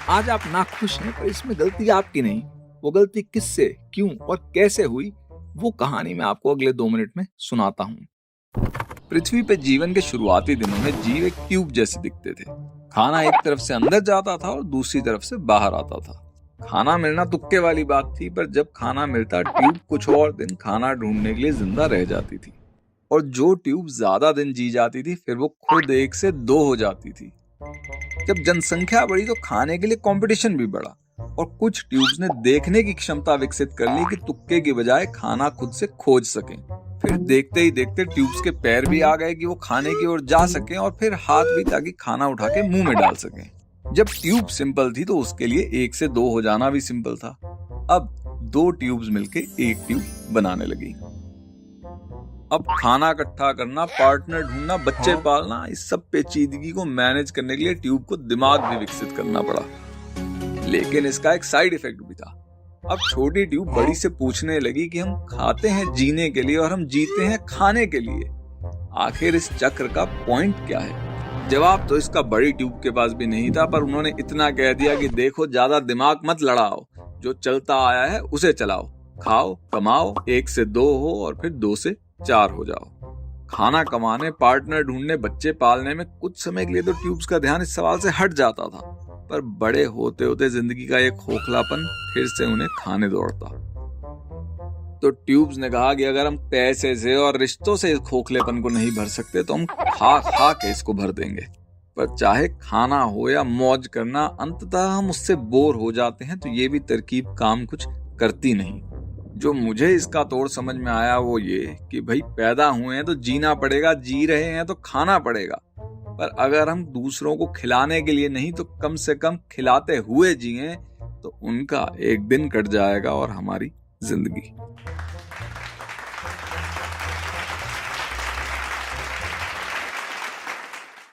आज आप नाखुश हैं, पर इसमें गलती आपकी नहीं। वो गलती किससे, क्यों और कैसे हुई, वो कहानी मैं आपको अगले 2 मिनट में सुनाता हूँ। पृथ्वी पे जीवन के शुरुआती दिनों में जीव एक ट्यूब जैसे दिखते थे। खाना एक तरफ से अंदर जाता था और दूसरी तरफ से बाहर आता था। खाना मिलना तुक्के वाली बात थी, पर जब खाना मिलता ट्यूब कुछ और दिन खाना ढूंढने के लिए जिंदा रह जाती थी। और जो ट्यूब ज्यादा दिन जी जाती थी, फिर वो खुद 1 से 2 हो जाती थी। जब जनसंख्या बढ़ी तो खाने के लिए कंपटीशन भी बढ़ा, और कुछ ट्यूब्स ने देखने की क्षमता विकसित कर ली कि तुक्के की बजाय खाना खुद से खोज सकें। फिर देखते ही देखते ट्यूब्स के पैर भी आ गए कि वो खाने की ओर जा सकें, और फिर हाथ भी, ताकि खाना उठा के मुंह में डाल सकें। जब ट्यूब सिंपल थी तो उसके लिए 1 से 2 हो जाना भी सिंपल था। अब 2 ट्यूब्स मिलके 1 ट्यूब बनाने लगी। अब खाना इकट्ठा करना, पार्टनर ढूंढना, बच्चे पालना, इस सब पेचीदगी को मैनेज करने के लिए ट्यूब को दिमाग भी विकसित करना पड़ा। लेकिन इसका एक साइड इफेक्ट भी था। अब छोटी ट्यूब बड़ी से पूछने लगी कि हम खाते हैं जीने के लिए और हम जीते हैं खाने के लिए। आखिर इस चक्र का पॉइंट क्या है? जवाब तो इसका बड़ी ट्यूब के पास भी नहीं था, पर उन्होंने इतना कह दिया कि देखो, ज्यादा दिमाग मत लड़ाओ, जो चलता आया है उसे चलाओ, खाओ, कमाओ, 1 से 2 हो और फिर 2 से 4 हो जाओ। खाना कमाने, पार्टनर ढूंढने, बच्चे पालने में कुछ समय के लिए तो ट्यूब्स का ध्यान इस सवाल से हट जाता था, पर बड़े होते होते जिंदगी का एक खोखलापन फिर से उन्हें खाने दौड़ता। तो ट्यूब्स ने कहा कि अगर हम पैसे से और रिश्तों से इस खोखलेपन को नहीं भर सकते तो हम खा खा के इसको भर देंगे। पर चाहे खाना हो या मौज करना, अंततः हम उससे बोर हो जाते हैं, तो ये भी तरकीब काम कुछ करती नहीं। जो मुझे इसका तोड़ समझ में आया वो ये कि भाई, पैदा हुए हैं तो जीना पड़ेगा, जी रहे हैं तो खाना पड़ेगा। पर अगर हम दूसरों को खिलाने के लिए नहीं तो कम से कम खिलाते हुए जिएं, तो उनका एक दिन कट जाएगा और हमारी जिंदगी।